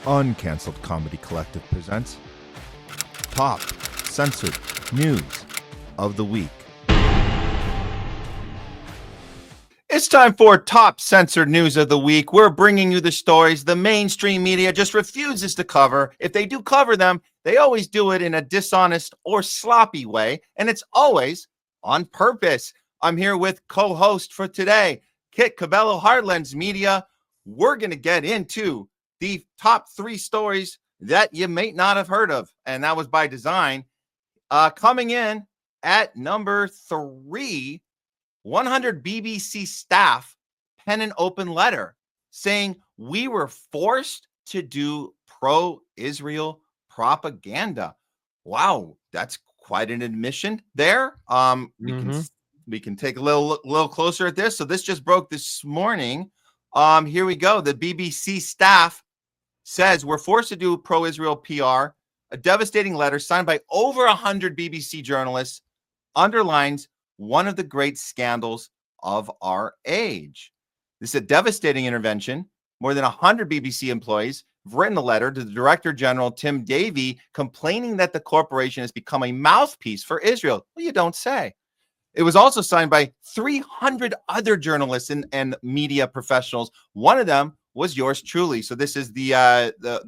Uncanceled Comedy Collective presents Top Censored News of the Week. It's time for Top Censored News of the Week. We're bringing you the stories the mainstream media just refuses to cover. If they do cover them, they always do it in a dishonest or sloppy way, and it's always on purpose. I'm here with co-host for today, Kit Cabello, Heartlands Media. We're going to get into the top 3 stories that you may not have heard of, and that was by design. Coming in at number 3, 100 BBC staff pen an open letter saying we were forced to do pro-Israel propaganda. Wow, that's quite an admission there. We can take a little closer at this. So this just broke this morning. Here we go. The BBC staff says we're forced to do pro-Israel PR. A devastating letter signed by over 100 BBC journalists underlines one of the great scandals of our age. This is a devastating intervention. More than 100 BBC employees have written a letter to the Director General, Tim Davie, complaining that the corporation has become a mouthpiece for Israel. Well, you don't say. It was also signed by 300 other journalists and media professionals. One of them was yours truly. So this is the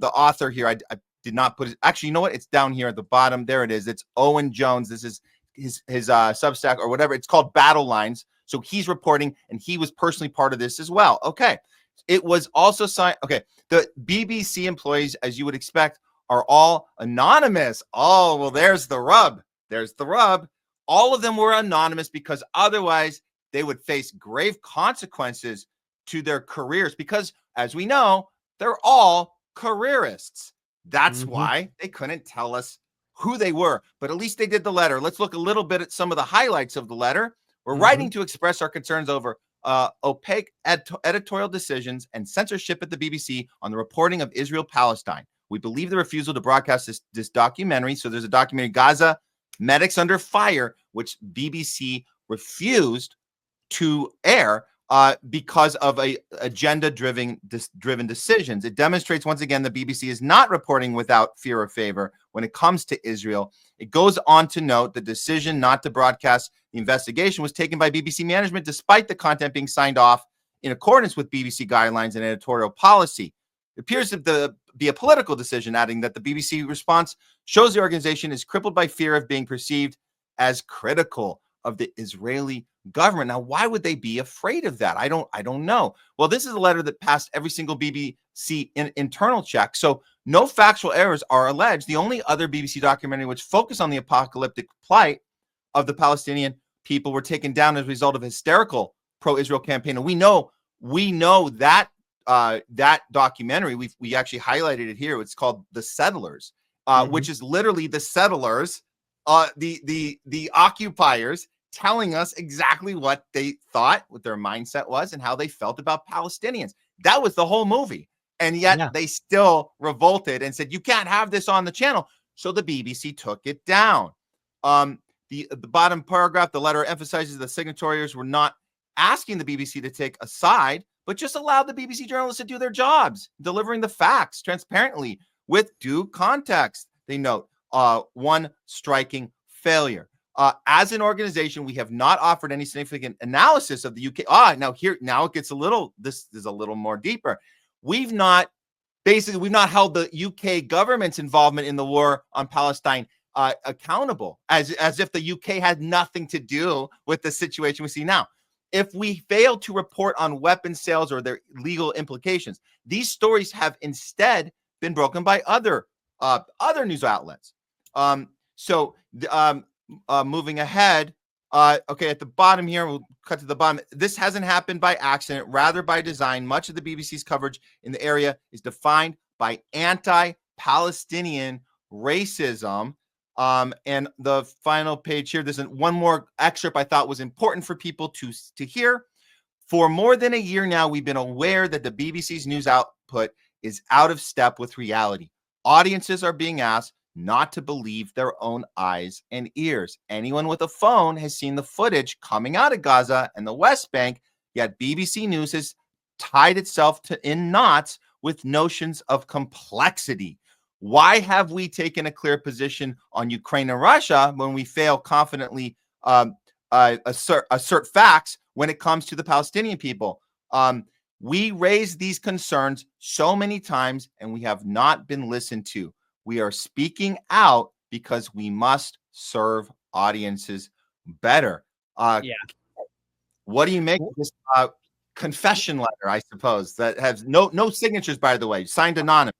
author here. I did not put it. Actually, you know what? It's down here at the bottom. There it is. It's Owen Jones. This is his Substack or whatever. It's called Battle Lines. So he's reporting, and he was personally part of this as well. Okay. It was also signed. Okay. The BBC employees, as you would expect, are all anonymous. Oh, well, there's the rub. There's the rub. All of them were anonymous because otherwise they would face grave consequences to their careers because, as we know, they're all careerists. That's why they couldn't tell us who they were, but at least they did the letter. Let's look a little bit at some of the highlights of the letter. We're writing to express our concerns over opaque editorial decisions and censorship at the BBC on the reporting of Israel-Palestine. We believe the refusal to broadcast this documentary. So there's a documentary, Gaza Medics Under Fire, which BBC refused to air because of agenda-driven decisions. It demonstrates once again the BBC is not reporting without fear or favor when it comes to Israel. It goes on to note the decision not to broadcast the investigation was taken by BBC management despite the content being signed off in accordance with BBC guidelines and editorial policy. It appears to be a political decision, adding that the BBC response shows the organization is crippled by fear of being perceived as critical of the Israeli government. Now, why would they be afraid of that? I don't know. Well, this is a letter that passed every single BBC internal check. So no factual errors are alleged. The only other BBC documentary which focused on the apocalyptic plight of the Palestinian people were taken down as a result of a hysterical pro-Israel campaign. And we know that that documentary, we actually highlighted it here. It's called The Settlers, which is literally the settlers, the occupiers, telling us exactly what they thought, what their mindset was, and how they felt about Palestinians. That was the whole movie. And yet they still revolted and said, you can't have this on the channel. So the BBC took it down. The bottom paragraph, the letter emphasizes the signatories were not asking the BBC to take a side, but just allowed the BBC journalists to do their jobs, delivering the facts transparently with due context. They note one striking failure. As an organization, we have not offered any significant analysis of the UK. Now it gets this is a little more deeper. We've not held the UK government's involvement in the war on Palestine accountable, as if the UK had nothing to do with the situation we see now. If we fail to report on weapons sales or their legal implications, these stories have instead been broken by other news outlets. Moving ahead, at the bottom here, we'll cut to the bottom. This hasn't happened by accident, rather by design. Much of the BBC's coverage in the area is defined by anti-Palestinian racism. And the final page here, there's one more excerpt I thought was important for people to hear. For more than a year now, we've been aware that the BBC's news output is out of step with reality. Audiences are being asked not to believe their own eyes and ears. Anyone with a phone has seen the footage coming out of Gaza and the West Bank, yet BBC News has tied itself in knots with notions of complexity. Why have we taken a clear position on Ukraine and Russia when we fail confidently assert facts when it comes to the Palestinian people? We raised these concerns so many times and we have not been listened to. We are speaking out because we must serve audiences better. What do you make of this confession letter, I suppose, that has no signatures, by the way, signed anonymous?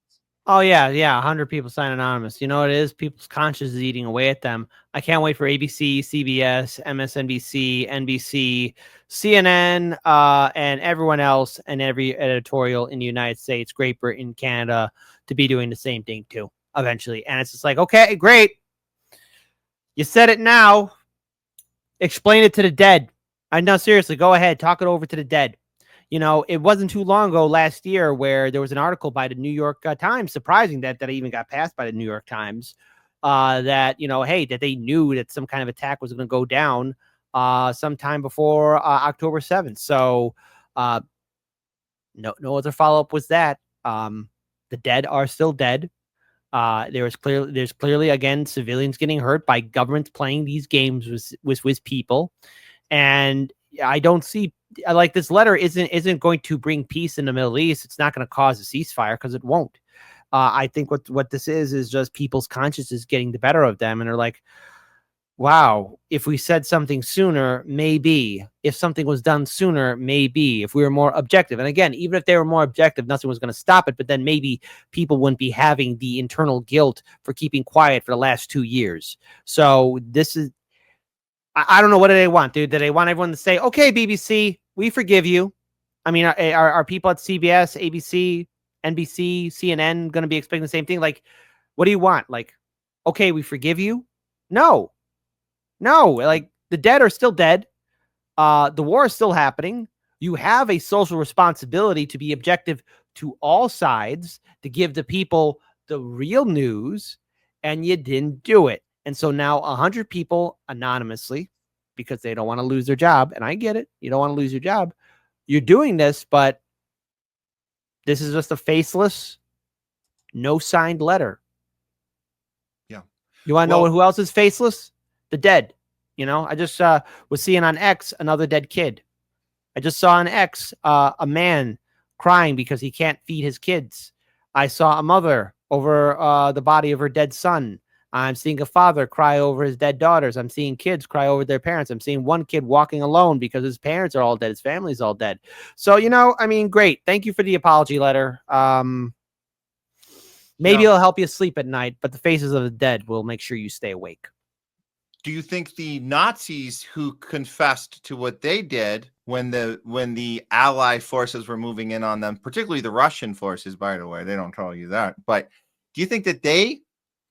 Oh, yeah. 100 people sign anonymous. You know what it is? People's conscience is eating away at them. I can't wait for ABC, CBS, MSNBC, NBC, CNN, and everyone else and every editorial in the United States, Great Britain, Canada, to be doing the same thing too, eventually. And it's just like, okay, great. You said it now. Explain it to the dead. No, seriously, go ahead. Talk it over to the dead. You know, it wasn't too long ago last year where there was an article by the New York Times, surprising that it even got passed by the New York Times, that, you know, hey, that they knew that some kind of attack was going to go down sometime before October 7th. So no other follow-up was that. The dead are still dead. There's clearly, again, civilians getting hurt by governments playing these games with people. And I don't see, like, this letter isn't going to bring peace in the Middle East. It's not going to cause a ceasefire because it won't. I think what this is just people's consciences getting the better of them. And they're like, wow, if we said something sooner, maybe. If something was done sooner, maybe. If we were more objective. And again, even if they were more objective, nothing was going to stop it. But then maybe people wouldn't be having the internal guilt for keeping quiet for the last 2 years. So this is, I don't know, what do they want, dude? Do they want everyone to say, okay, BBC, we forgive you? I mean, are people at CBS, ABC, NBC, CNN going to be expecting the same thing? Like, what do you want? Like, okay, we forgive you? No, like, the dead are still dead. The war is still happening. You have a social responsibility to be objective to all sides, to give the people the real news, and you didn't do it. And so now 100 people anonymously, because they don't want to lose their job. And I get it. You don't want to lose your job. You're doing this, but this is just a faceless, no signed letter. Yeah. You want to know who else is faceless? The dead. You know, I just was seeing on X another dead kid. I just saw on X a man crying because he can't feed his kids. I saw a mother over the body of her dead son. I'm seeing a father cry over his dead daughters. I'm seeing kids cry over their parents. I'm seeing one kid walking alone because his parents are all dead. His family's all dead. So, you know, I mean, great. Thank you for the apology letter. Maybe it'll help you sleep at night, but the faces of the dead will make sure you stay awake. Do you think the Nazis who confessed to what they did when the Allied forces were moving in on them, particularly the Russian forces, by the way, they don't tell you that, but do you think that they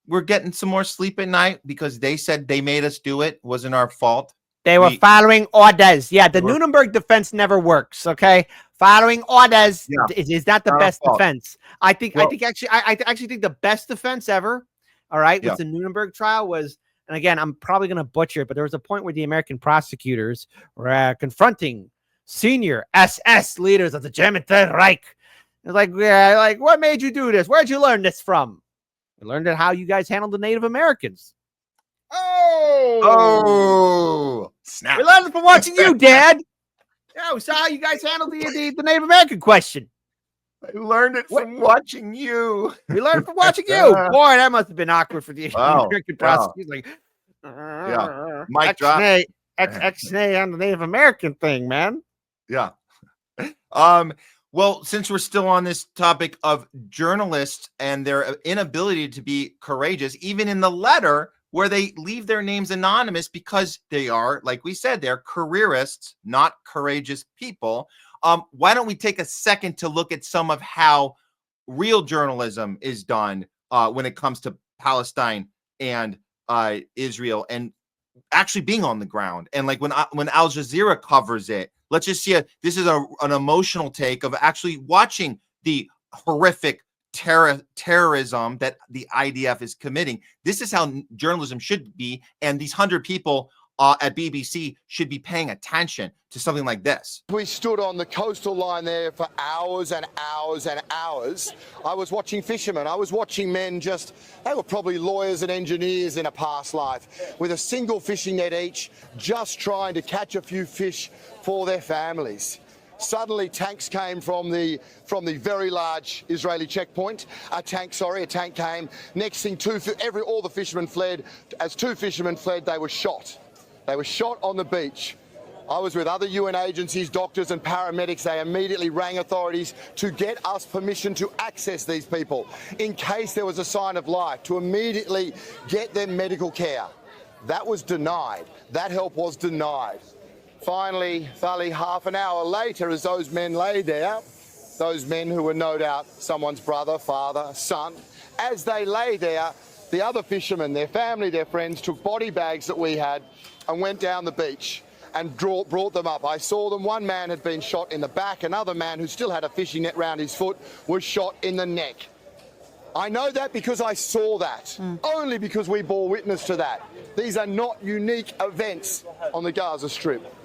were getting some more sleep at night because they said they made us do it, wasn't our fault? They were following orders. Yeah, the Nuremberg defense never works. Okay, following orders is not the best defense. I actually think the best defense ever, all right, with the Nuremberg trial was, and again, I'm probably going to butcher it, but there was a point where the American prosecutors were confronting senior SS leaders of the German Third Reich. It's like, what made you do this? Where'd you learn this from? We learned how you guys handled the Native Americans. Oh, snap. We learned it from watching you, Dad. Yeah, we saw how you guys handled the Native American question. I learned it from watching you. We learned it from watching you. Boy, that must have been awkward for the American prosecutors. Like, Mic drop. X-nay on the Native American thing, man. Yeah. Well, since we're still on this topic of journalists and their inability to be courageous, even in the letter where they leave their names anonymous because they are, like we said, they're careerists, not courageous people. Why don't we take a second to look at some of how real journalism is done when it comes to Palestine and Israel, and actually being on the ground. And like when Al Jazeera covers it, let's just see this is an emotional take of actually watching the horrific terrorism that the IDF is committing. This is how journalism should be. And these 100 people at BBC should be paying attention to something like this. We stood on the coastal line there for hours and hours and hours. I was watching fishermen. I was watching men they were probably lawyers and engineers in a past life, with a single fishing net each, just trying to catch a few fish for their families. Suddenly, tanks came from the very large Israeli checkpoint. A tank came. Next thing, all the fishermen fled. As 2 fishermen fled, they were shot. They were shot on the beach. I was with other UN agencies, doctors and paramedics. They immediately rang authorities to get us permission to access these people in case there was a sign of life, to immediately get them medical care. That was denied. That help was denied. Finally, half an hour later, as those men lay there, those men who were no doubt someone's brother, father, son, as they lay there, the other fishermen, their family, their friends, took body bags that we had and went down the beach and brought them up. I saw them. One man had been shot in the back. Another man, who still had a fishing net round his foot, was shot in the neck. I know that because I saw that, only because we bore witness to that. These are not unique events on the Gaza Strip.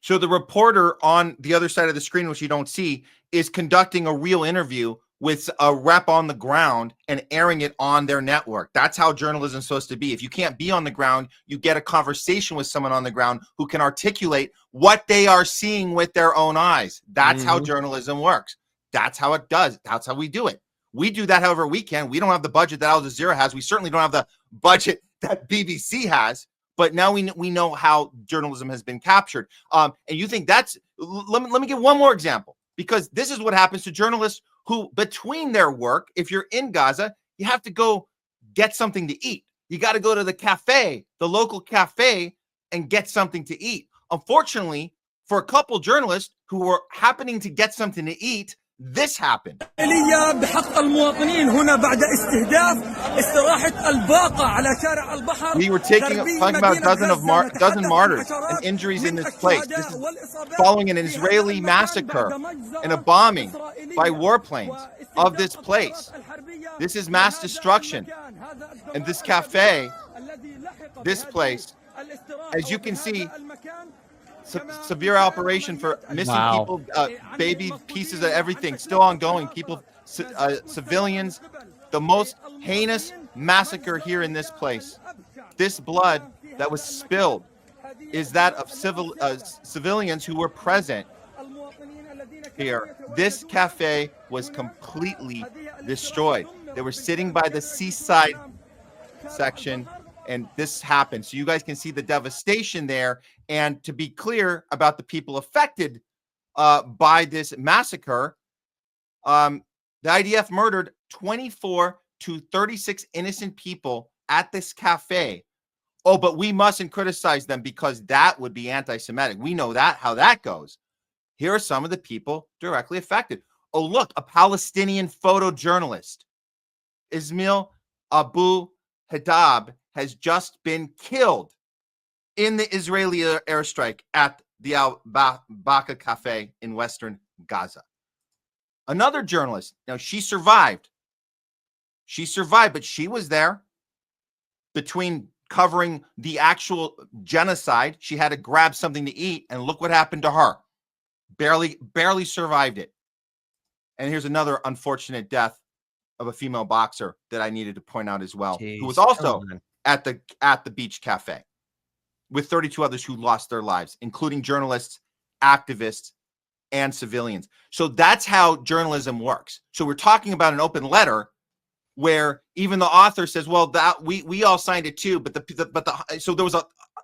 So the reporter on the other side of the screen, which you don't see, is conducting a real interview with a rep on the ground and airing it on their network. That's how journalism is supposed to be. If you can't be on the ground, you get a conversation with someone on the ground who can articulate what they are seeing with their own eyes. That's how journalism works. That's how it does. That's how we do it. We do that however we can. We don't have the budget that Al Jazeera has. We certainly don't have the budget that BBC has. But now we know how journalism has been captured. And you think that's, let me give one more example, because this is what happens to journalists who, between their work, if you're in Gaza, you have to go get something to eat. You got to go to the local cafe, and get something to eat. Unfortunately, for a couple journalists who were happening to get something to eat, this happened. We were talking about a dozen martyrs and injuries in this place. This is following an Israeli massacre and a bombing by warplanes of this place. This is mass destruction. And this cafe, this place, as you can see, severe operation for missing people, baby pieces of everything, still ongoing. People, civilians, the most heinous massacre here in this place. This blood that was spilled is that of civilians who were present here. This cafe was completely destroyed. They were sitting by the seaside section, and this happened. So you guys can see the devastation there. And to be clear about the people affected by this massacre, the IDF murdered 24 to 36 innocent people at this cafe. Oh, but we mustn't criticize them because that would be anti-Semitic. We know that, how that goes. Here are some of the people directly affected. Oh, look, a Palestinian photojournalist, Ismail Abu Hadab, has just been killed in the Israeli airstrike at the Al-Baka Cafe in western Gaza. Another journalist, now she survived. She survived, but she was there between covering the actual genocide. She had to grab something to eat, and look what happened to her. Barely survived it. And here's another unfortunate death of a female boxer that I needed to point out as well, who was also at the beach cafe with 32 others who lost their lives, including journalists, activists, and civilians. So that's how journalism works. So we're talking about an open letter where even the author says, well, that we all signed it too, but so there was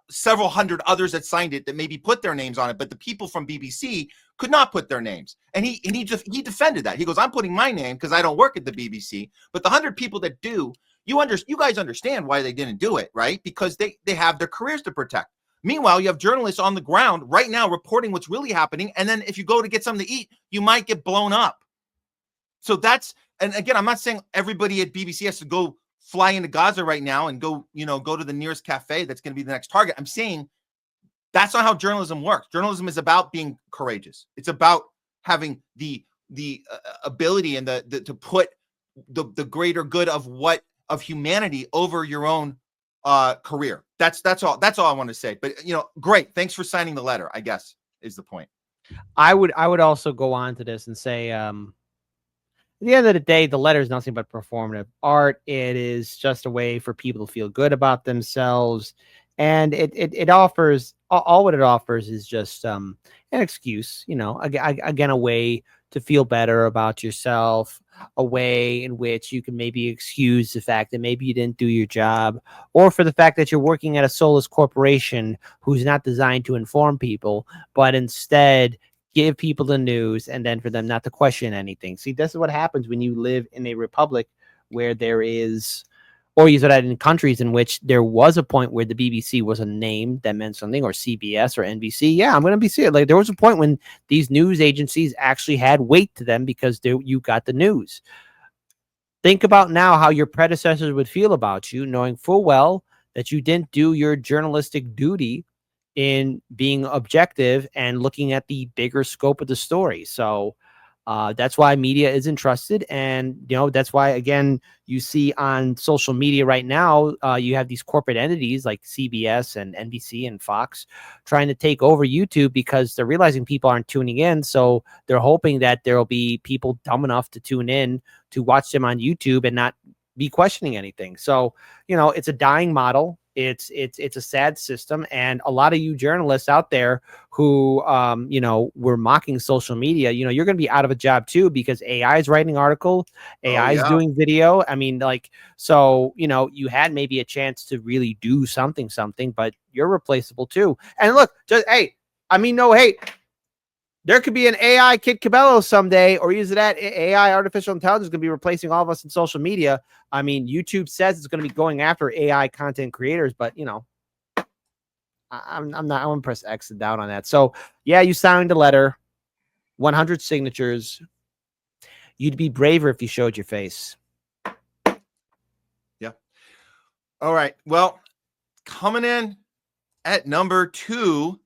several hundred others that signed it that maybe put their names on it, but the people from BBC could not put their names. And he defended that. He goes, I'm putting my name because I don't work at the BBC, but the 100 people that do, you guys understand why they didn't do it, right? Because they have their careers to protect. Meanwhile, you have journalists on the ground right now reporting what's really happening. And then if you go to get something to eat, you might get blown up. So that's, and again, I'm not saying everybody at BBC has to go fly into Gaza right now and go to the nearest cafe that's going to be the next target. I'm saying that's not how journalism works. Journalism is about being courageous. It's about having the ability and to put the greater good of humanity over your own career. That's all I want to say. But great. Thanks for signing the letter, I guess, is the point. I would also go on to this and say, at the end of the day, the letter is nothing but performative art. It is just a way for people to feel good about themselves. And it offers, all what it offers is just an excuse, again, a way to feel better about yourself, a way in which you can maybe excuse the fact that maybe you didn't do your job, or for the fact that you're working at a soulless corporation who's not designed to inform people, but instead give people the news and then for them not to question anything. See, this is what happens when you live in a republic where there is, or you said that in countries in which there was a point where the BBC was a name that meant something, or CBS or NBC. Yeah, I'm going to be serious. Like, there was a point when these news agencies actually had weight to them because you got the news. Think about now how your predecessors would feel about you, knowing full well that you didn't do your journalistic duty in being objective and looking at the bigger scope of the story. So that's why media is entrusted. And, that's why, again, you see on social media right now, you have these corporate entities like CBS and NBC and Fox trying to take over YouTube because they're realizing people aren't tuning in. So they're hoping that there will be people dumb enough to tune in to watch them on YouTube and not be questioning anything. So, it's a dying model. It's a sad system. And a lot of you journalists out there who, were mocking social media, you're going to be out of a job too, because AI is writing articles, AI is doing video. I mean, so, you had maybe a chance to really do something, but you're replaceable too. And look, no hate. There could be an AI Kid Cabello someday, or use that AI artificial intelligence is going to be replacing all of us in social media. I mean, YouTube says it's going to be going after AI content creators, but I'm not. I'm going to press X down on that. So yeah, you signed a letter, 100 signatures. You'd be braver if you showed your face. Yeah. All right. Well, coming in at number 2,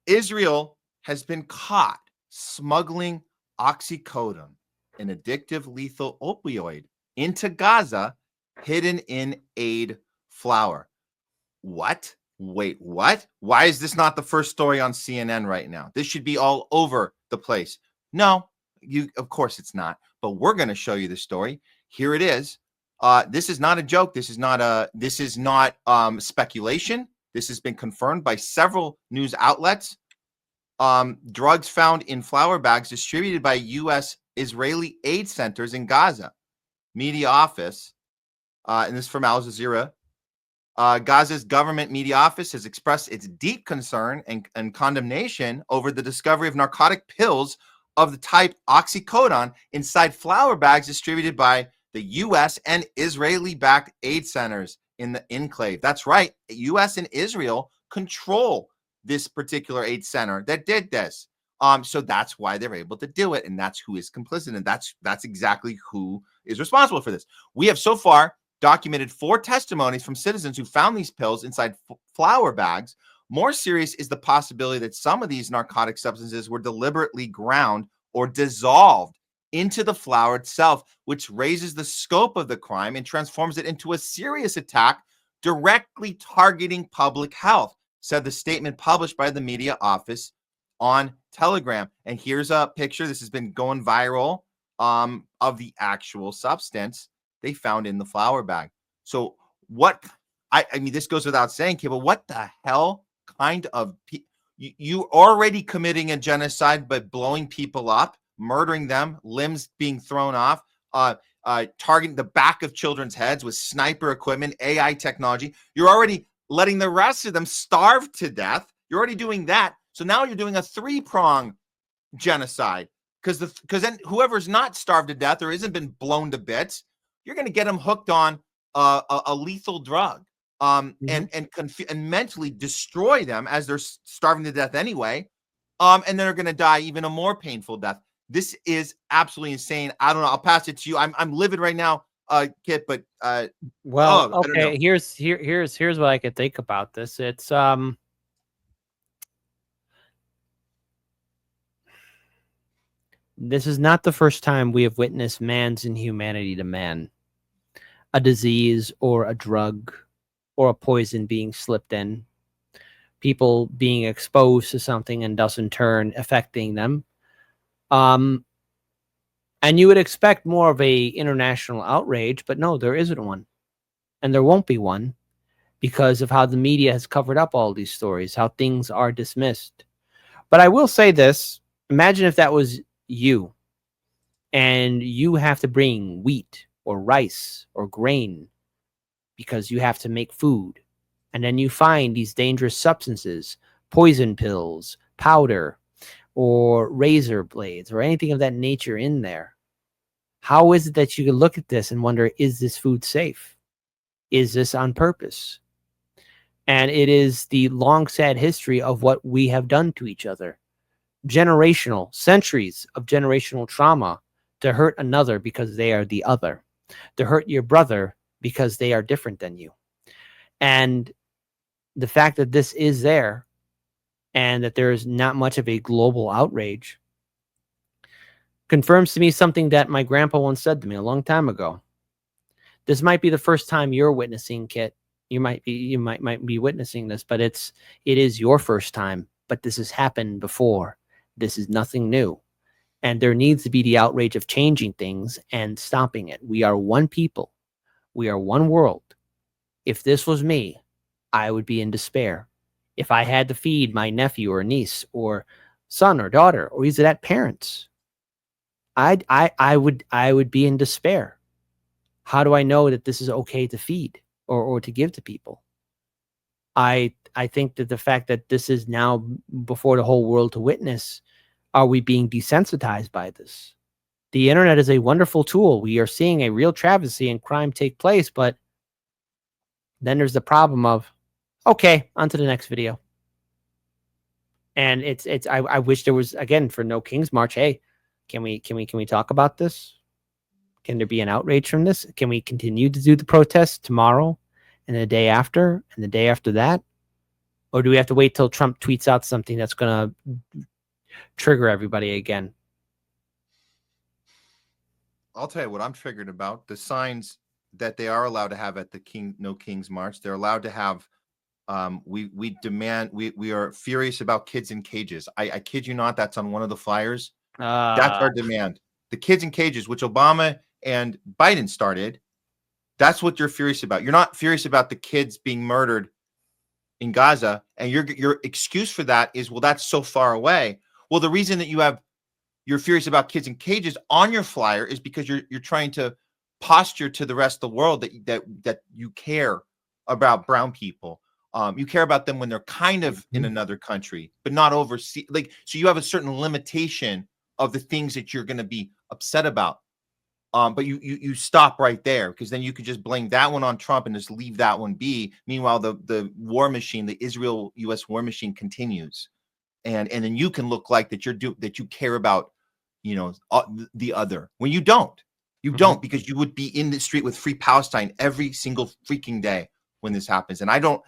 Israel has been caught smuggling oxycodone, an addictive lethal opioid, into Gaza, hidden in aid flour. What? Wait, what? Why is this not the first story on CNN right now? This should be all over the place. No, of course it's not. But we're going to show you the story. Here it is. This is not a joke. This is not speculation. This has been confirmed by several news outlets. Drugs found in flour bags distributed by U.S. Israeli aid centers in Gaza. Media office, and this is from Al Jazeera. Gaza's government media office has expressed its deep concern and condemnation over the discovery of narcotic pills of the type oxycodone inside flour bags distributed by the U.S. and Israeli-backed aid centers in the enclave. That's right. U.S. and Israel control this particular aid center that did this. So that's why they're able to do it, and that's who is complicit, and that's exactly who is responsible for this. We have so far documented 4 testimonies from citizens who found these pills inside flour bags. More serious is the possibility that some of these narcotic substances were deliberately ground or dissolved into the flour itself, which raises the scope of the crime and transforms it into a serious attack directly targeting public health, said the statement published by the media office on Telegram. And here's a picture. This has been going viral of the actual substance they found in the flour bag. So what, I mean, this goes without saying, but what the hell kind of, you already committing a genocide by blowing people up, murdering them, limbs being thrown off, targeting the back of children's heads with sniper equipment, AI technology. You're already letting the rest of them starve to death. You're already doing that. So now you're doing a 3-prong genocide, because then whoever's not starved to death or isn't been blown to bits, you're going to get them hooked on a lethal drug, and mentally destroy them as they're starving to death anyway, and then they're going to die even a more painful death. This is absolutely insane. I don't know. I'll pass it to you. I'm livid right now, Kit, but okay. Here's what I could think about this. It's this is not the first time we have witnessed man's inhumanity to man. A disease or a drug or a poison being slipped in, people being exposed to something and thus in turn affecting them. And you would expect more of a international outrage, but no, there isn't one. And there won't be one because of how the media has covered up all these stories, how things are dismissed. But I will say this, imagine if that was you and you have to bring wheat or rice or grain because you have to make food. And then you find these dangerous substances, poison pills, powder, or razor blades, or anything of that nature in there. How is it that you can look at this and wonder, is this food safe? Is this on purpose? And it is the long, sad history of what we have done to each other. Generational, centuries of generational trauma to hurt another because they are the other, to hurt your brother because they are different than you. And the fact that this is there and that there is not much of a global outrage confirms to me something that my grandpa once said to me a long time ago. This might be the first time you're witnessing, Kit. You might be witnessing this, but it is your first time. But this has happened before. This is nothing new. And there needs to be the outrage of changing things and stopping it. We are one people. We are one world. If this was me, I would be in despair. If I had to feed my nephew or niece or son or daughter or either that parents, I would be in despair. How do I know that this is okay to feed or to give to people? I think that the fact that this is now before the whole world to witness, are we being desensitized by this? The internet is a wonderful tool. We are seeing a real travesty and crime take place, but then there's the problem of, okay, on to the next video. And I wish there was, again, for No King's March, hey, can we talk about this? Can there be an outrage from this? Can we continue to do the protest tomorrow and the day after and the day after that? Or do we have to wait till Trump tweets out something that's going to trigger everybody again? I'll tell you what I'm triggered about. The signs that they are allowed to have at the No King's March. They're allowed to have, we demand, we are furious about kids in cages. I kid you not, that's on one of the flyers. That's our demand. The kids in cages, which Obama and Biden started. That's what you're furious about. You're not furious about the kids being murdered in Gaza. And your excuse for that is, well, that's so far away. Well, the reason that you're furious about kids in cages on your flyer is because you're trying to posture to the rest of the world that you care about brown people. You care about them when they're kind of in another country, but not overseas. Like, so you have a certain limitation of the things that you're going to be upset about. But you stop right there, because then you could just blame that one on Trump and just leave that one be. Meanwhile, the war machine, the Israel-U.S. war machine continues. And then you can look like that you care about, the other, when you don't. You don't, because you would be in the street with Free Palestine every single freaking day when this happens. And I don't,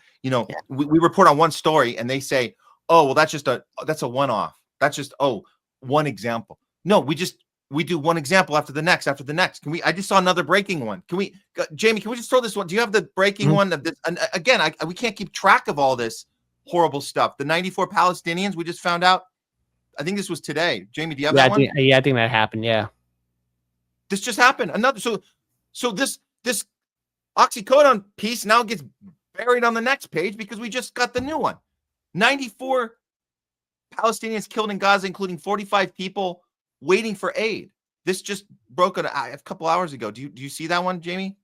we report on one story and they say, oh, well, that's a one-off. That's just, one example. No, we do one example after the next. I just saw another breaking one. Jamie, can we just throw this one? Do you have the breaking one of this? And again, we can't keep track of all this horrible stuff. The 94 Palestinians, we just found out. I think this was today. Jamie, do you have that one? I think that happened. Yeah. This just happened. So this oxycodone piece now gets buried on the next page because we just got the new one. 94 Palestinians killed in Gaza, including 45 people waiting for aid. This just broke a couple hours ago. Do you see that one, Jamie?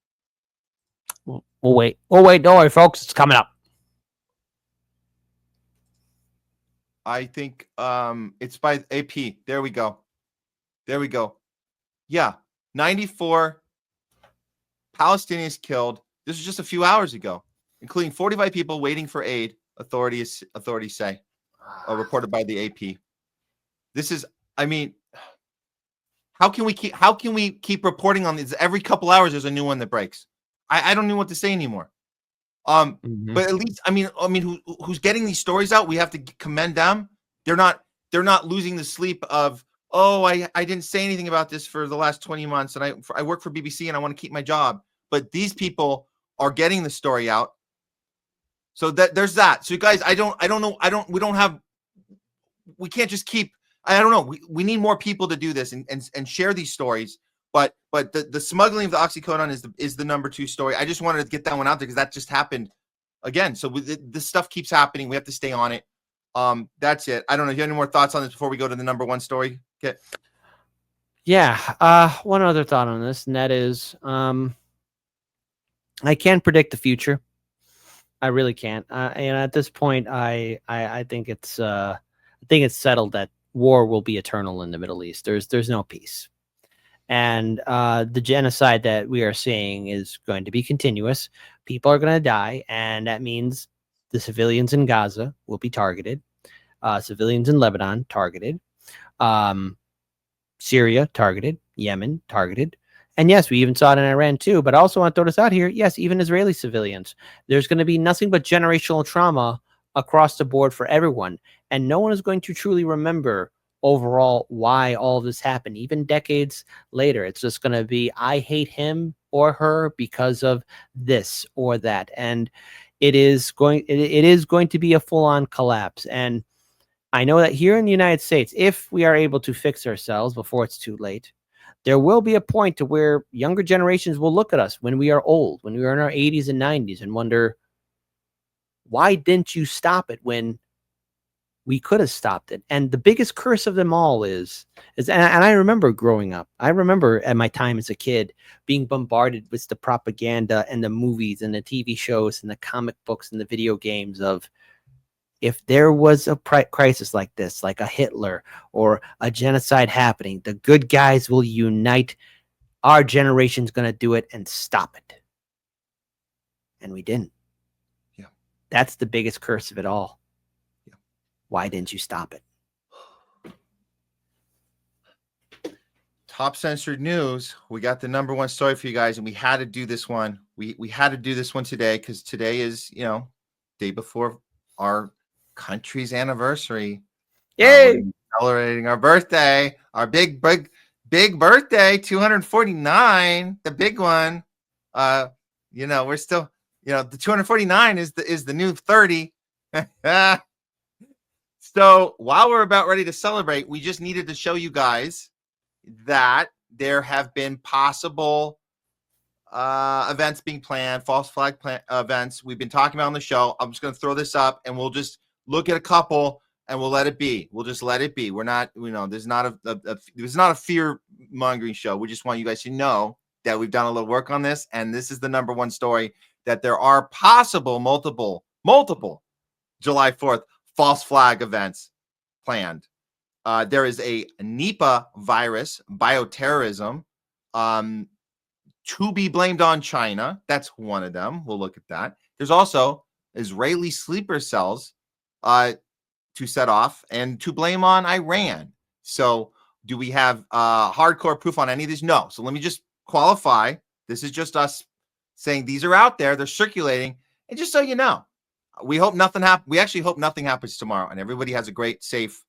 We'll wait. Don't worry, folks. It's coming up. I think it's by AP. There we go. Yeah, 94 Palestinians killed. This was just a few hours ago, including 45 people waiting for aid, authorities say, reported by the AP. This is, how can we keep reporting on this? Every couple hours there's a new one that breaks. I don't know what to say anymore. But at least, who's getting these stories out? We have to commend them. They're not losing the sleep of, I didn't say anything about this for the last 20 months, and I work for BBC and I want to keep my job. But these people are getting the story out. So that there's that. So you guys, we can't just keep, I don't know. We need more people to do this and share these stories. But the smuggling of the oxycodone is the number 2 story. I just wanted to get that one out there because that just happened again. So this stuff keeps happening. We have to stay on it. That's it. I don't know. Do you have any more thoughts on this before we go to the number 1 story? Okay. Yeah. One other thought on this, and that is, I can't predict the future. I really can't. And at this point, I think it's settled that war will be eternal in the Middle East. There's no peace, and the genocide that we are seeing is going to be continuous. People are going to die, and that means the civilians in Gaza will be targeted. Civilians in Lebanon targeted. Syria targeted. Yemen targeted. And yes, we even saw it in Iran too, but I also want to throw this out here. Yes, even Israeli civilians. There's going to be nothing but generational trauma across the board for everyone. And no one is going to truly remember overall why all this happened. Even decades later, it's just going to be, I hate him or her because of this or that. And it is going to be a full-on collapse. And I know that here in the United States, if we are able to fix ourselves before it's too late, there will be a point to where younger generations will look at us when we are old, when we are in our 80s and 90s, and wonder, why didn't you stop it when we could have stopped it? And the biggest curse of them all is and I remember growing up. I remember at my time as a kid being bombarded with the propaganda and the movies and the TV shows and the comic books and the video games of, if there was a crisis like this, like a Hitler or a genocide happening, the good guys will unite. Our generation's going to do it and stop it. And we didn't. Yeah. That's the biggest curse of it all. Yeah. Why didn't you stop it? Top censored news. We got the number 1 story for you guys, and we had to do this one. We had to do this one today because today is, day before our country's anniversary. Yay! Celebrating our birthday, our big birthday, 249, the big one. We're still, the 249 is the new 30. So while we're about ready to celebrate, we just needed to show you guys that there have been possible events being planned, false flag events we've been talking about on the show. I'm just going to throw this up, and we'll just look at a couple, and we'll let it be. We'll just let it be. We're not, there's not a fear mongering show. We just want you guys to know that we've done a little work on this, and this is the number 1 story, that there are possible multiple July 4th false flag events planned. There is a Nipah virus bioterrorism to be blamed on China. That's one of them. We'll look at that. There's also Israeli sleeper cells to set off and to blame on Iran. So do we have hardcore proof on any of these? No. So let me just qualify. This is just us saying these are out there. They're circulating. And just so you know, we hope nothing happens. We actually hope nothing happens tomorrow, and everybody has a great, safe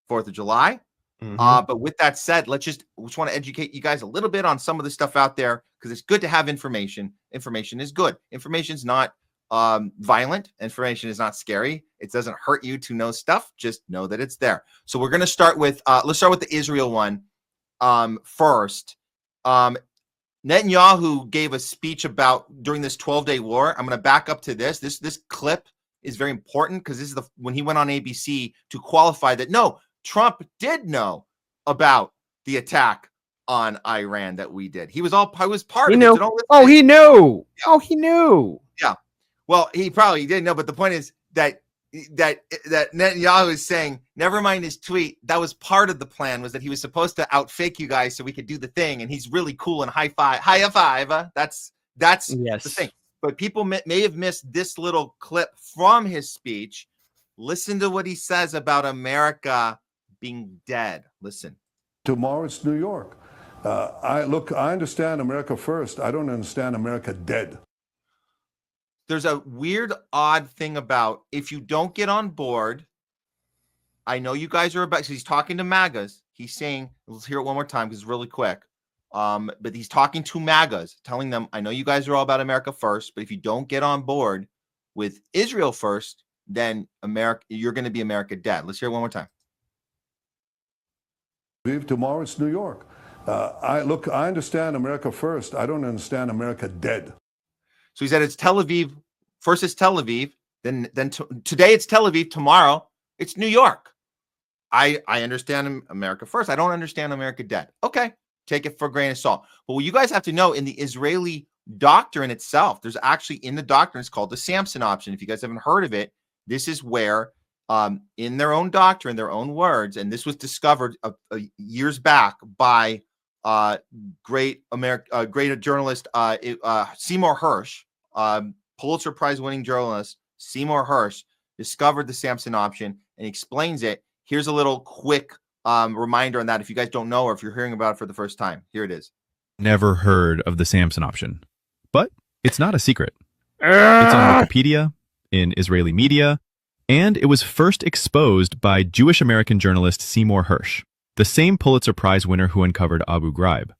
4th of July. But with that said, we just want to educate you guys a little bit on some of the stuff out there, because it's good to have information. Information is good. Information is not violent. Information is not scary. It doesn't hurt you to know stuff. Just know that it's there. So we're going to start with, let's start with the Israel one first. Netanyahu gave a speech about during this 12-day war. I'm going to back up to this. This clip is very important because this is when he went on ABC to qualify that no, Trump did know about the attack on Iran that we did. He was part of it. So he knew. Yeah. He knew. Yeah. Well, he probably didn't know, but the point is that Netanyahu is saying, never mind his tweet, that was part of the plan, was that he was supposed to outfake you guys so we could do the thing, and he's really cool and high five. That's yes. The thing. But people may have missed this little clip from his speech. Listen to what he says about America being dead. Listen. Tomorrow it's New York. I understand America first. I don't understand America dead. There's a weird, odd thing about if you don't get on board. I know you guys are about, so he's talking to MAGAs. He's saying, let's hear it one more time because it's really quick. But he's talking to MAGAs, telling them, I know you guys are all about America first, but if you don't get on board with Israel first, then America, you're going to be America dead. Let's hear it one more time. Tomorrow it's New York. I understand America first. I don't understand America dead. So he said it's Tel Aviv. First it's Tel Aviv. Then today it's Tel Aviv. Tomorrow it's New York. I understand America first. I don't understand America dead. Okay, take it for a grain of salt. But what you guys have to know, in the Israeli doctrine itself, there's actually in the doctrine, it's called the Samson option. If you guys haven't heard of it, this is where in their own doctrine, their own words, and this was discovered years back by great journalist Seymour Hersh, Pulitzer Prize winning journalist Seymour Hersh, discovered the Samson option and explains it. Here's a little quick reminder on that if you guys don't know or if you're hearing about it for the first time. Here it is. Never heard of the Samson option, but it's not a secret. It's on Wikipedia, in Israeli media, and it was first exposed by Jewish American journalist Seymour Hersh, the same Pulitzer Prize winner who uncovered Abu Ghraib.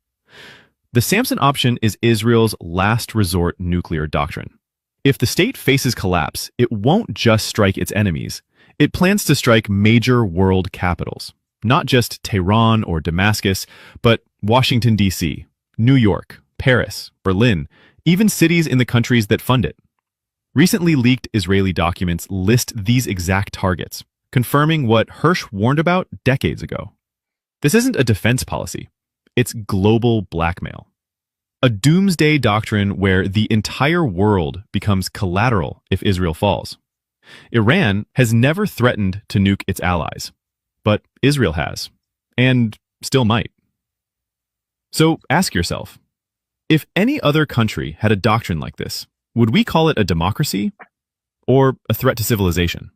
The Samson option is Israel's last resort nuclear doctrine. If the state faces collapse, it won't just strike its enemies. It plans to strike major world capitals, not just Tehran or Damascus, but Washington, D.C., New York, Paris, Berlin, even cities in the countries that fund it. Recently leaked Israeli documents list these exact targets, confirming what Hersh warned about decades ago. This isn't a defense policy. It's global blackmail. A doomsday doctrine where the entire world becomes collateral if Israel falls. Iran has never threatened to nuke its allies, but Israel has, and still might. So ask yourself, if any other country had a doctrine like this, would we call it a democracy or a threat to civilization?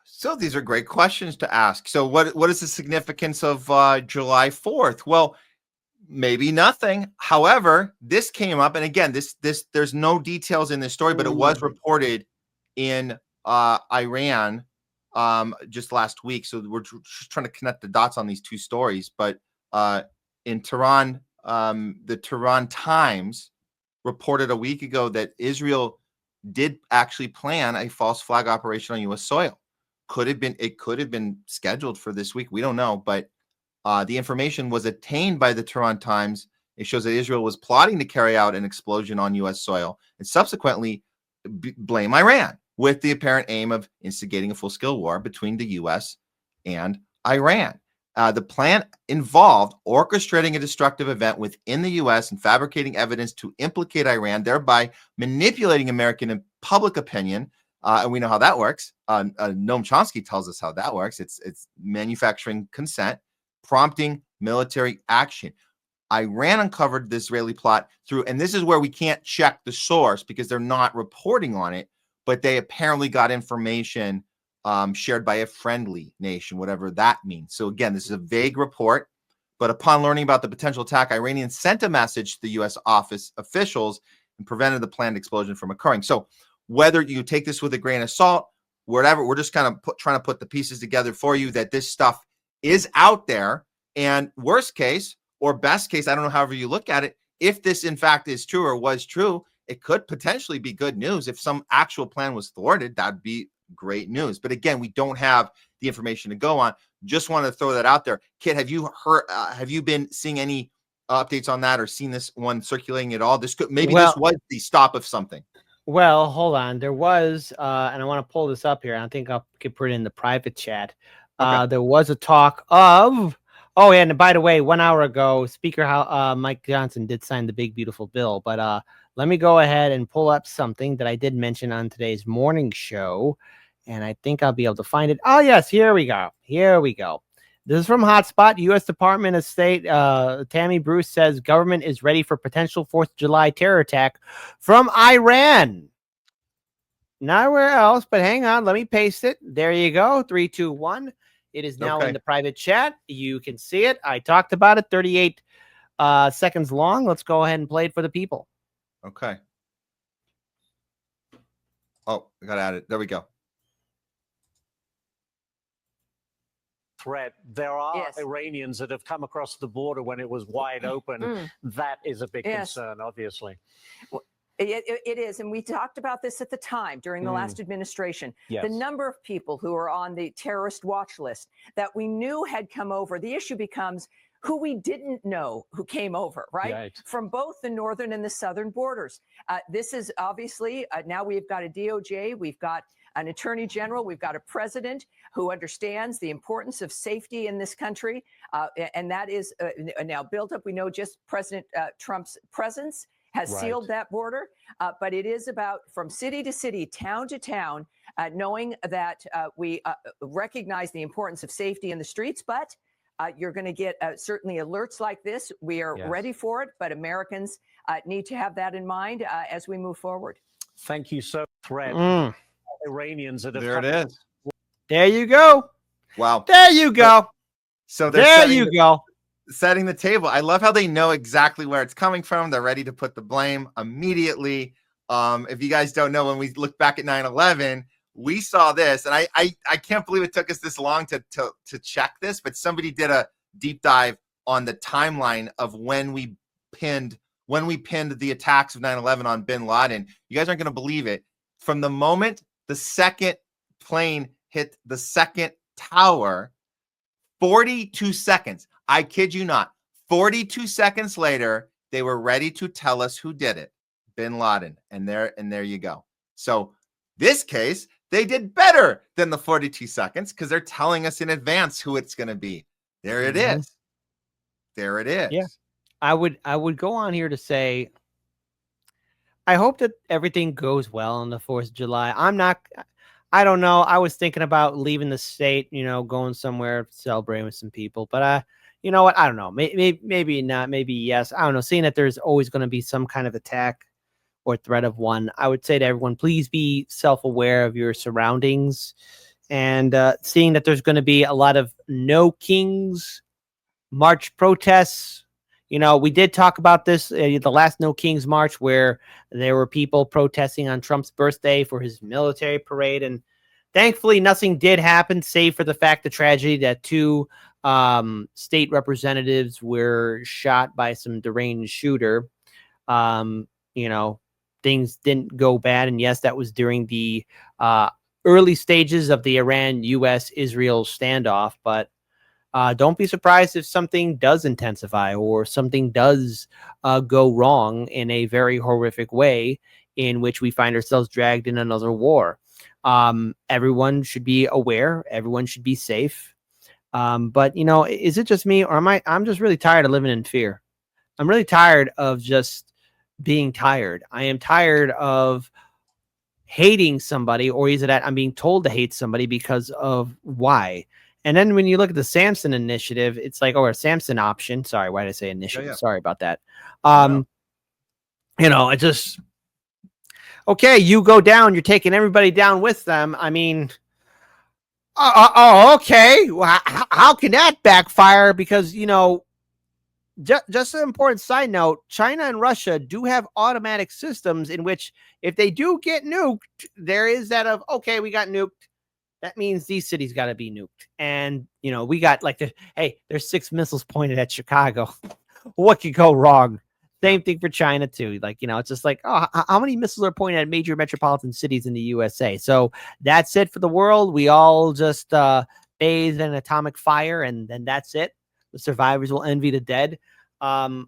So these are great questions to ask. So what is the significance of July 4th? Well, maybe nothing. However, this came up, and again, this there's no details in this story, but it was reported in Iran just last week. So we're just trying to connect the dots on these two stories. But in Tehran, the Tehran Times reported a week ago that Israel did actually plan a false flag operation on U.S. soil. It could have been scheduled for this week. We don't know, but the information was obtained by the Tehran Times. It shows that Israel was plotting to carry out an explosion on U.S. soil and subsequently blame Iran, with the apparent aim of instigating a full-scale war between the U.S. and Iran. The plan involved orchestrating a destructive event within the U.S. and fabricating evidence to implicate Iran, thereby manipulating American public opinion. And we know how that works. Noam Chomsky tells us how that works. It's manufacturing consent, prompting military action. Iran uncovered the Israeli plot through, and this is where we can't check the source because they're not reporting on it, but they apparently got information shared by a friendly nation, whatever that means. So again, this is a vague report, but upon learning about the potential attack, Iranians sent a message to the U.S. office officials and prevented the planned explosion from occurring. So whether you take this with a grain of salt, whatever, we're just kind of trying to put the pieces together for you that this stuff is out there. And worst case or best case, I don't know, however you look at it, if this in fact is true or was true, it could potentially be good news. If some actual plan was thwarted, that'd be great news. But again, we don't have the information to go on. Just want to throw that out there. Kit, have you heard? Have you been seeing any updates on that or seen this one circulating at all? This could this was the stop of something. Well, hold on. There was, and I want to pull this up here. I think I could put it in the private chat. Okay. There was a talk of, oh, and by the way, 1 hour ago, Speaker Mike Johnson did sign the big, beautiful bill. But let me go ahead and pull up something that I did mention on today's morning show. And I think I'll be able to find it. Oh, yes. Here we go. Here we go. This is from Hotspot. U.S. Department of State. Tammy Bruce says government is ready for potential 4th of July terror attack from Iran. Nowhere else, but hang on. Let me paste it. There you go. 3, 2, 1. It is now in the private chat. You can see it. I talked about it. 38 seconds long. Let's go ahead and play it for the people. Okay. Oh, I got to add it. There we go. Threat. There are Iranians that have come across the border when it was wide open. That is a big concern, obviously. It is. And we talked about this at the time during the last administration. The number of people who are on the terrorist watch list that we knew had come over. The issue becomes who we didn't know who came over, right? From both the northern and the southern borders. This is obviously, now we've got a DOJ, we've got an attorney general, we've got a president who understands the importance of safety in this country. And that is now built up. We know just President Trump's presence has sealed that border. But it is about from city to city, town to town, knowing that we recognize the importance of safety in the streets, but you're going to get certainly alerts like this. We are ready for it, but Americans need to have that in mind as we move forward. Thank you so much. Iranians that have There it is. There you go. Wow. There you go. So they're there you go. Setting the table. I love how they know exactly where it's coming from. They're ready to put the blame immediately. If you guys don't know, when we look back at 9/11, we saw this, and I can't believe it took us this long to check this, but somebody did a deep dive on the timeline of when we pinned the attacks of 9/11 on bin Laden. You guys aren't going to believe it. From the moment the second plane hit the second tower, 42 seconds. I kid you not. 42 seconds later, they were ready to tell us who did it. Bin Laden. And there you go. So this case, they did better than the 42 seconds because they're telling us in advance who it's going to be. There it is. There it is. Yeah. I would go on here to say, I hope that everything goes well on the 4th of July. I don't know. I was thinking about leaving the state, going somewhere, celebrating with some people, but you know what? I don't know. Maybe not. Maybe yes. I don't know. Seeing that there's always going to be some kind of attack or threat of one, I would say to everyone, please be self-aware of your surroundings. And seeing that there's going to be a lot of No Kings March protests. We did talk about this, the last No Kings March, where there were people protesting on Trump's birthday for his military parade. And thankfully, nothing did happen, save for the fact, the tragedy that 2 state representatives were shot by some deranged shooter. Things didn't go bad. And yes, that was during the early stages of the Iran-U.S.-Israel standoff. But don't be surprised if something does intensify or something does go wrong in a very horrific way in which we find ourselves dragged in another war. Everyone should be aware. Everyone should be safe. But, is it just me, or I'm just really tired of living in fear. I'm really tired of just being tired. I am tired of hating somebody, or is it that I'm being told to hate somebody because of why? And then when you look at the Samson initiative, it's like, or a Samson option. Sorry, why did I say initiative? Yeah. Sorry about that. It just, okay, you go down, you're taking everybody down with them. I mean, okay. Well, how can that backfire? Because, just an important side note, China and Russia do have automatic systems in which if they do get nuked, there is that of, okay, we got nuked. That means these cities got to be nuked. And, we got there's 6 missiles pointed at Chicago. What could go wrong? Same thing for China too. It's just like, how many missiles are pointed at major metropolitan cities in the USA? So that's it for the world. We all just bathe in atomic fire, and then that's it. The survivors will envy the dead. Well,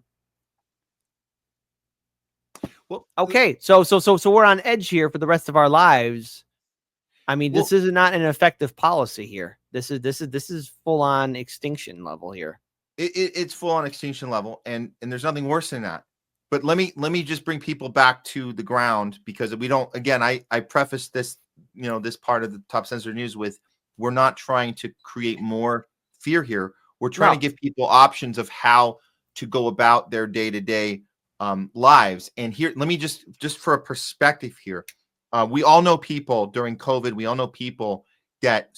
okay. So we're on edge here for the rest of our lives. I mean, this is not an effective policy here. This is full on extinction level here. It's full on extinction level, and there's nothing worse than that. But let me just bring people back to the ground, because we don't. Again, I preface this, this part of the Top Censored News with, we're not trying to create more fear here. We're trying to give people options of how to go about their day-to-day lives. And here, let me just for a perspective here, we all know people during COVID. We all know people that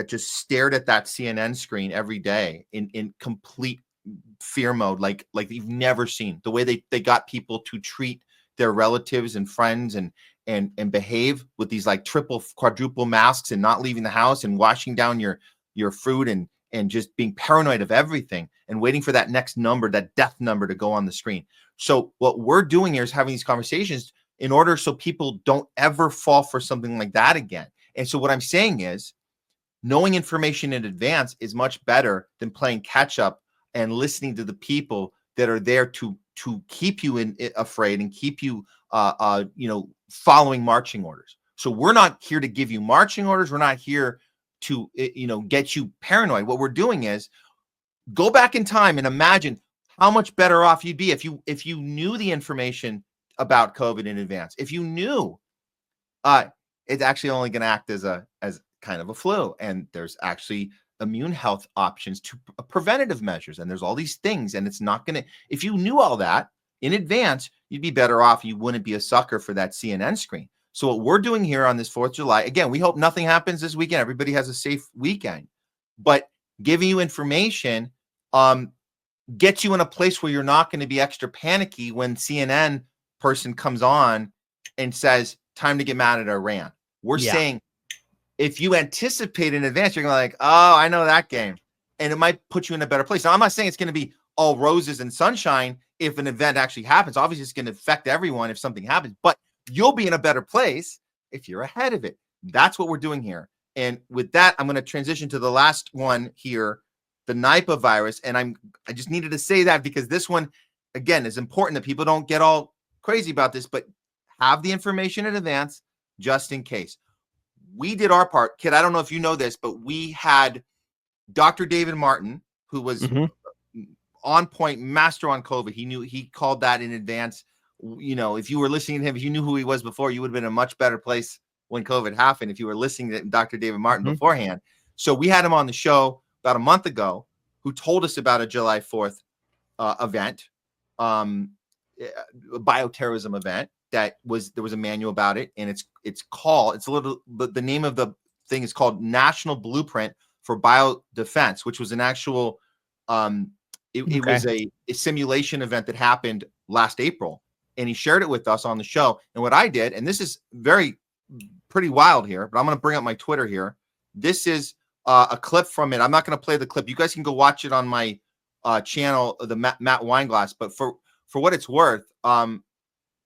just stared at that CNN screen every day in complete fear mode, like you've never seen. The way they got people to treat their relatives and friends and behave with these like triple, quadruple masks and not leaving the house and washing down your food and just being paranoid of everything and waiting for that next number, that death number, to go on the screen. So what we're doing here is having these conversations in order so people don't ever fall for something like that again. And so what I'm saying is, knowing information in advance is much better than playing catch up and listening to the people that are there to keep you afraid and keep you following marching orders. So we're not here to give you marching orders. We're not here to get you paranoid. What we're doing is go back in time and imagine how much better off you'd be if you knew the information about COVID in advance. If you knew it's actually only going to act as kind of a flu, and there's actually immune health options to preventative measures, and there's all these things, and it's not going to, if you knew all that in advance, you'd be better off. You wouldn't be a sucker for that CNN screen. So what we're doing here on this 4th of July, again, we hope nothing happens this weekend. Everybody has a safe weekend, but giving you information gets you in a place where you're not going to be extra panicky when CNN person comes on and says, time to get mad at Iran. We're saying, if you anticipate in advance, you're going to like, oh, I know that game. And it might put you in a better place. Now, I'm not saying it's going to be all roses and sunshine if an event actually happens. Obviously, it's going to affect everyone if something happens, but you'll be in a better place if you're ahead of it. That's what we're doing here. And with that, I'm going to transition to the last one here, the Nipah virus. And I just needed to say that because this one, again, is important that people don't get all crazy about this, but have the information in advance just in case. We did our part. Kid, I don't know if you know this, but we had Dr. David Martin, who was on point, master on COVID. He called that in advance. If you were listening to him, if you knew who he was before, you would have been in a much better place when COVID happened if you were listening to Dr. David Martin beforehand. So we had him on the show about a month ago, who told us about a July 4th event, a bioterrorism event. There was a manual about it, and the name of the thing is called National Blueprint for Biodefense, which was an actual it was a simulation event that happened last April, and he shared it with us on the show. And what I did, and this is pretty wild here, but I'm going to bring up my Twitter here. This is a clip from it. I'm not going to play the clip. You guys can go watch it on my channel, the Matt Weinglass. But for what it's worth,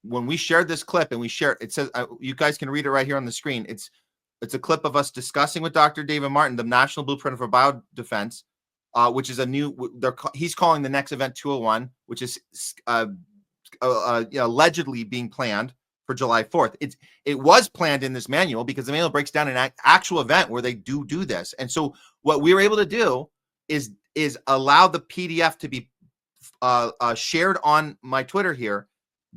when we shared this clip and it says, you guys can read it right here on the screen. It's a clip of us discussing with Dr. David Martin, the National Blueprint for Biodefense, which is he's calling the next event 201, which is allegedly being planned for July 4th. It was planned in this manual because the manual breaks down an actual event where they do this. And so what we were able to do is allow the PDF to be shared on my Twitter here.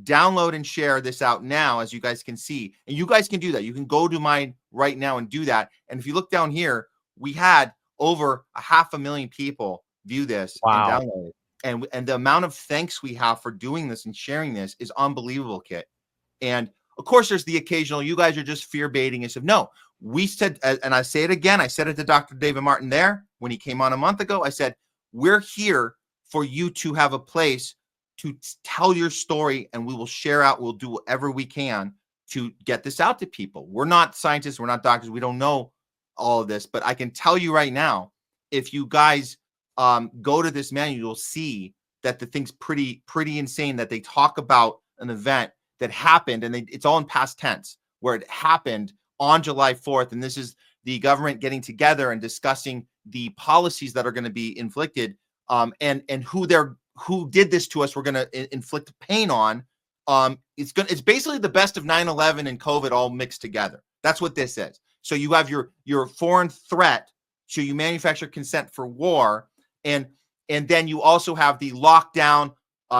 Download and share this out now, as you guys can see. And you guys can do that. You can go to mine right now and do that. And if you look down here, we had over 500,000 people view this and download it. And the amount of thanks we have for doing this and sharing this is unbelievable, Kit. And of course, there's the occasional, you guys are just fear baiting and stuff. No, we said, and I say it again, I said it to Dr. David Martin there when he came on a month ago. I said, we're here for you to have a place to tell your story, and we will share out. We'll do whatever we can to get this out to people. We're not scientists. We're not doctors. We don't know all of this, but I can tell you right now, if you guys go to this manual, you'll see that the thing's pretty insane, that they talk about an event that happened, and it's all in past tense, where it happened on July 4th. And this is the government getting together and discussing the policies that are going to be inflicted, and who did this to us. We're going to inflict pain on. It's basically the best of 9/11 and COVID all mixed together. That's what this is. So you have your foreign threat. So you manufacture consent for war, and then you also have the lockdown,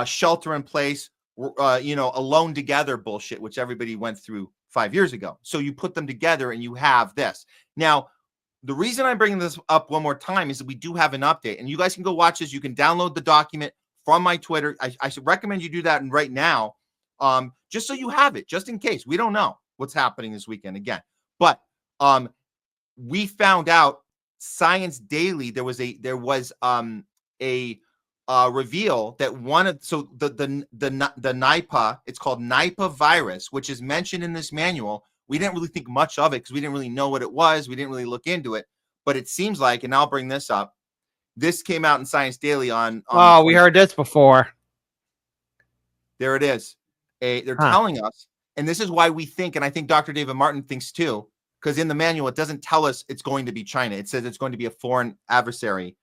shelter in place, alone together bullshit, which everybody went through 5 years ago. So you put them together and you have this. Now, the reason I'm bringing this up one more time is that we do have an update, and you guys can go watch this. You can download the document from my Twitter. I should recommend you do that right now, just so you have it, just in case. We don't know what's happening this weekend again. But we found out Science Daily, there was a reveal that the Nipah, it's called Nipah virus, which is mentioned in this manual. We didn't really think much of it because we didn't really know what it was. We didn't really look into it, but it seems like, and I'll bring this up, this came out in Science Daily on we heard this before. There it is. They're telling us And this is why we think, and I think Dr. David Martin thinks too, because in the manual, it doesn't tell us it's going to be China. It says it's going to be a foreign adversary.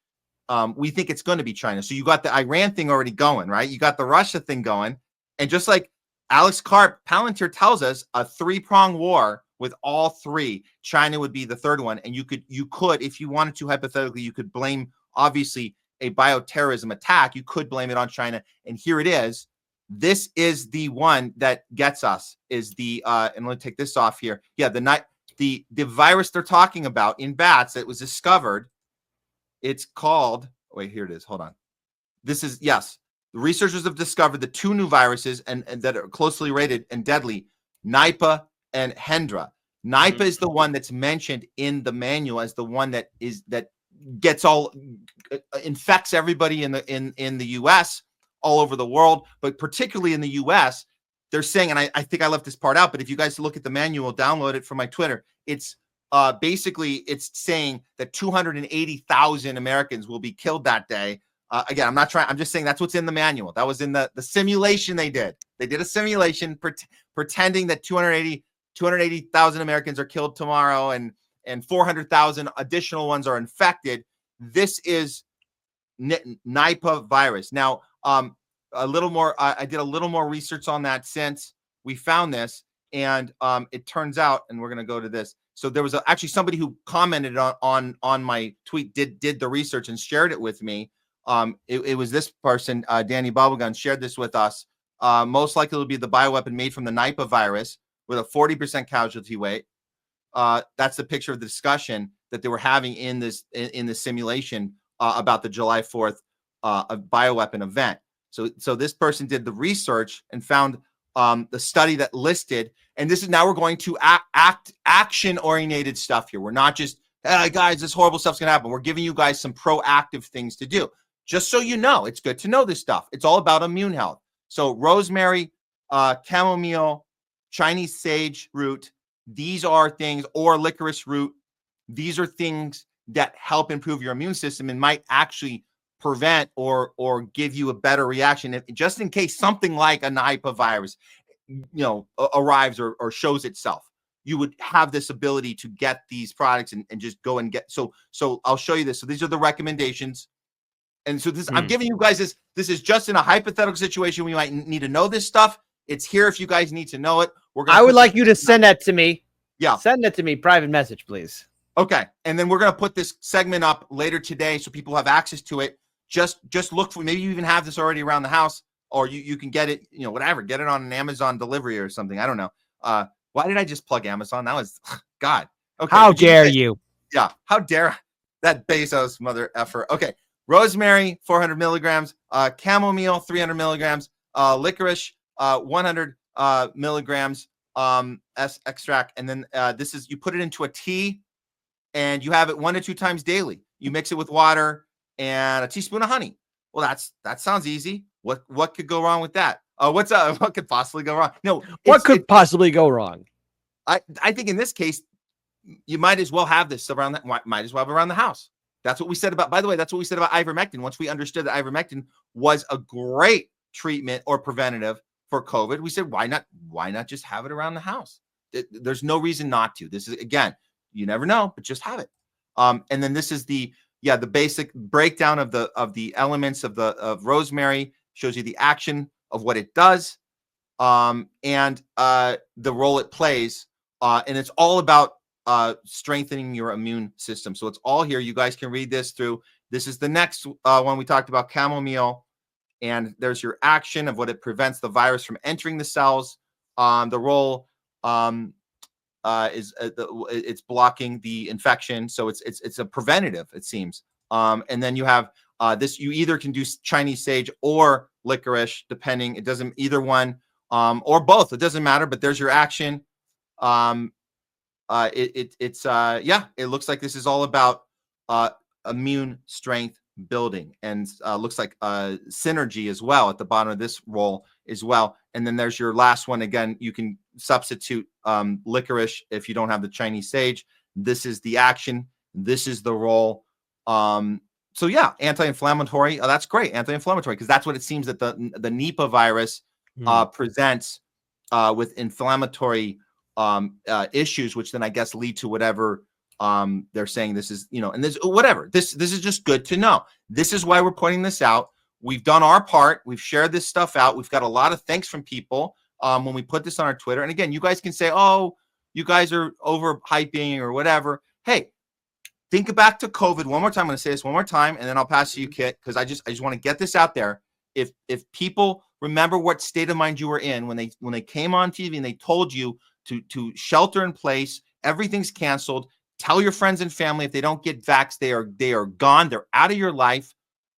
We think it's going to be China. So you got the Iran thing already going, right? You got the Russia thing going. And just like Alex Karp, Palantir tells us, a three-pronged war with all three. China would be the third one. And you could, if you wanted to, hypothetically, you could blame, obviously, a bioterrorism attack. You could blame it on China. And here it is. This is the one that gets us, is the, and let me take this off here. Yeah, the virus they're talking about in bats that was discovered, it's called, wait, here it is. Hold on. This is, yes, the researchers have discovered the two new viruses and that are closely related and deadly, Nipah and Hendra. Nipah is the one that's mentioned in the manual as the one that gets all, infects everybody in the US, all over the world, but particularly in the US. They're saying, and I think I left this part out, but if you guys look at the manual, download it from my Twitter, it's basically it's saying that 280,000 Americans will be killed that day. Again, I'm just saying that's what's in the manual. That was in the simulation they did. They did a simulation pretending that 280,000 Americans are killed tomorrow and 400,000 additional ones are infected. This is Nipah virus. Now, a little more, I did a little more research on that since we found this, and it turns out, and we're going to go to this. So there was actually somebody who commented on my tweet, did the research and shared it with me. It was this person, Danny Bubblegun, shared this with us. Most likely it'll be the bioweapon made from the Nipah virus with a 40% casualty rate. That's the picture of the discussion that they were having in this simulation about the July 4th bioweapon event. So this person did the research and found the study that listed, and this is now we're going to action-oriented stuff here. We're not just, hey, guys, this horrible stuff's gonna happen. We're giving you guys some proactive things to do. Just so you know, it's good to know this stuff. It's all about immune health. So rosemary, chamomile, Chinese sage root, these are things, or licorice root, these are things that help improve your immune system and might actually prevent or give you a better reaction, just in case something like a Nipah virus, arrives or shows itself. You would have this ability to get these products and just go and get. So I'll show you this. So these are the recommendations, and so this I'm giving you guys this. This is just in a hypothetical situation where you might need to know this stuff. It's here if you guys need to know it. I would like you to send that to me. Yeah, send it to me. Private message, please. Okay, and then we're gonna put this segment up later today so people have access to it. Just look for, maybe you even have this already around the house, or you can get it, whatever, get it on an Amazon delivery or something. I don't know. Why did I just plug Amazon? That was, God. Okay. How dare you? Yeah. How dare that Bezos mother effer. Okay. Rosemary, 400 milligrams, chamomile, 300 milligrams, licorice, 100 milligrams, extract. And then this is, you put it into a tea and you have it 1 to 2 times daily. You mix it with water and a teaspoon of honey. Well, that sounds easy. What could go wrong with that? What could possibly go wrong? No, what could possibly go wrong? I think in this case, you might as well have this around that. Might as well have around the house. That's what we said about. By the way, that's what we said about ivermectin. Once we understood that ivermectin was a great treatment or preventative for COVID, we said, why not just have it around the house? There's no reason not to. This is, again, you never know, but just have it. And then this is the basic breakdown of the elements of rosemary. Shows you the action of what it does, and the role it plays, and it's all about strengthening your immune system. So it's all here. You guys can read this through. This is the next one we talked about, chamomile, and there's your action of what it prevents the virus from entering the cells. The role is it's blocking the infection, so it's a preventative, it seems. And then you have this. You either can do Chinese sage or licorice, depending. It doesn't, either one, or both. It doesn't matter. But there's your action. It looks like this is all about immune strength building, and looks like synergy as well at the bottom of this roll as well. And then there's your last one. Again, you can substitute licorice if you don't have the Chinese sage. This is the action. This is the roll. So yeah, anti-inflammatory. That's great, anti-inflammatory, because that's what it seems that the Nipah virus presents with inflammatory issues, which then I guess lead to whatever they're saying this is, and this whatever. This is just good to know. This is why we're putting this out. We've done our part. We've shared this stuff out. We've got a lot of thanks from people when we put this on our Twitter. And again, you guys can say, oh, you guys are overhyping or whatever. Hey, think back to COVID one more time. I'm going to say this one more time, and then I'll pass to you, Kit, because I just want to get this out there. If people remember what state of mind you were in when they came on TV and they told you to shelter in place, everything's canceled. Tell your friends and family if they don't get vaxxed, they are gone. They're out of your life,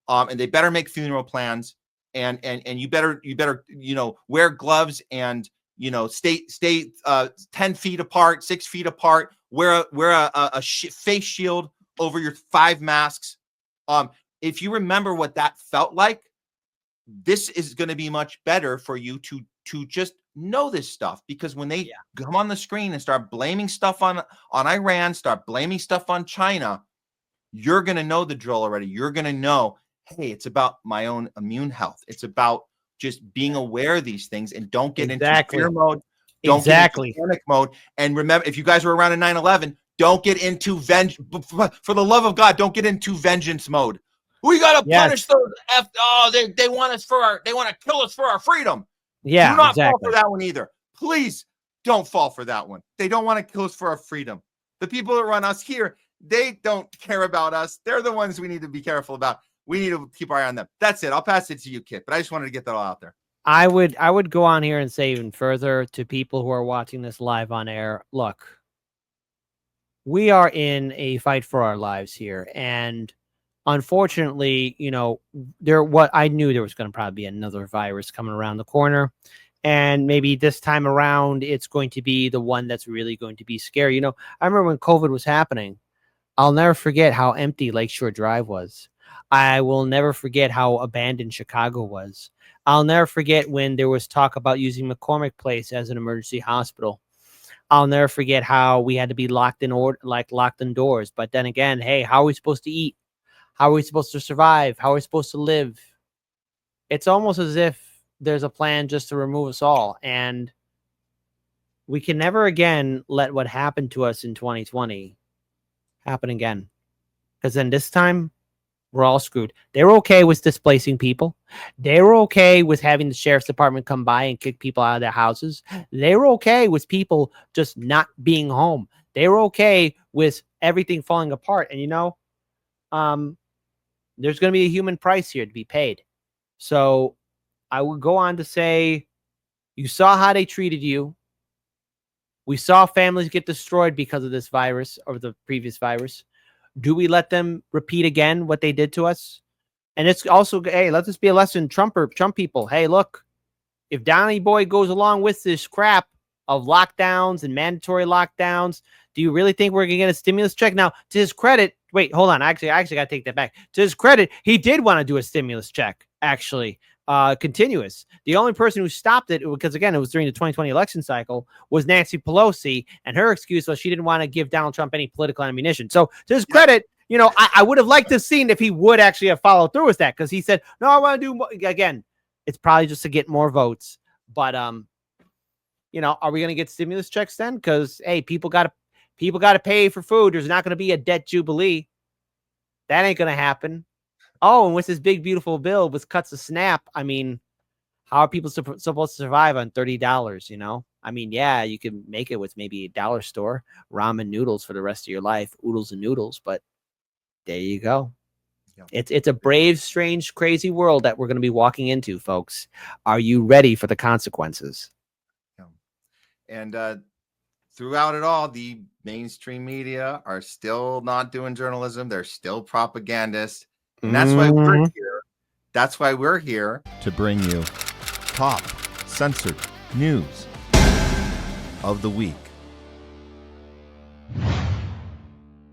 and they better make funeral plans. And you better wear gloves and stay 10 feet apart, 6 feet apart. Wear a face shield over your 5 masks. If you remember what that felt like, this is going to be much better for you to just know this stuff, because when they come on the screen and start blaming stuff on Iran, start blaming stuff on China, you're going to know the drill already. You're going to know, hey, it's about my own immune health. It's about just being aware of these things and don't get into fear mode. Don't get into panic mode. And remember, if you guys were around in 9/11, don't get into for the love of God, don't get into vengeance mode. We got to punish those. They want us they want to kill us for our freedom. Yeah, do not fall for that one either. Please don't fall for that one. They don't want to kill us for our freedom. The people that run us here, they don't care about us. They're the ones we need to be careful about. We need to keep our eye on them. That's it. I'll pass it to you, Kit, but I just wanted to get that all out there. I would go on here and say even further to people who are watching this live on air, look, we are in a fight for our lives here. And unfortunately, what I knew there was going to probably be another virus coming around the corner. And maybe this time around, it's going to be the one that's really going to be scary. I remember when COVID was happening, I'll never forget how empty Lakeshore Drive was. I will never forget how abandoned Chicago was. I'll never forget when there was talk about using McCormick Place as an emergency hospital. I'll never forget how we had to be locked indoors. But then again, hey, how are we supposed to eat? How are we supposed to survive? How are we supposed to live? It's almost as if there's a plan just to remove us all. And we can never again let what happened to us in 2020 happen again. Because then this time, we're all screwed. They were okay with displacing people. They were okay with having the sheriff's department come by and kick people out of their houses. They were okay with people just not being home. They were okay with everything falling apart. And there's going to be a human price here to be paid. So I would go on to say, you saw how they treated you. We saw families get destroyed because of this virus or the previous virus. Do we let them repeat again what they did to us? And it's also, hey, let this be a lesson, Trump people. Hey, look, if Donnie Boy goes along with this crap of lockdowns and mandatory lockdowns, do you really think we're going to get a stimulus check? Now, to his credit, wait, hold on. I actually got to take that back. To his credit, he did want to do a stimulus check, actually. Continuous. The only person who stopped it, because again, it was during the 2020 election cycle, was Nancy Pelosi, and her excuse was she didn't want to give Donald Trump any political ammunition. So to his credit, I would have liked to have seen if he would actually have followed through with that, because he said, no, I want to do more. Again, it's probably just to get more votes. But are we going to get stimulus checks then? Because hey, people got to pay for food. There's not going to be a debt jubilee. That ain't going to happen. Oh, and with this big, beautiful bill with cuts of SNAP, I mean, how are people supposed to survive on $30, I mean, yeah, you can make it with maybe a dollar store, ramen noodles for the rest of your life, oodles and noodles, but there you go. Yeah. It's a brave, strange, crazy world that we're going to be walking into, folks. Are you ready for the consequences? Yeah. And throughout it all, the mainstream media are still not doing journalism. They're still propagandists. And that's why we're here. That's why we're here to bring you top censored news of the week.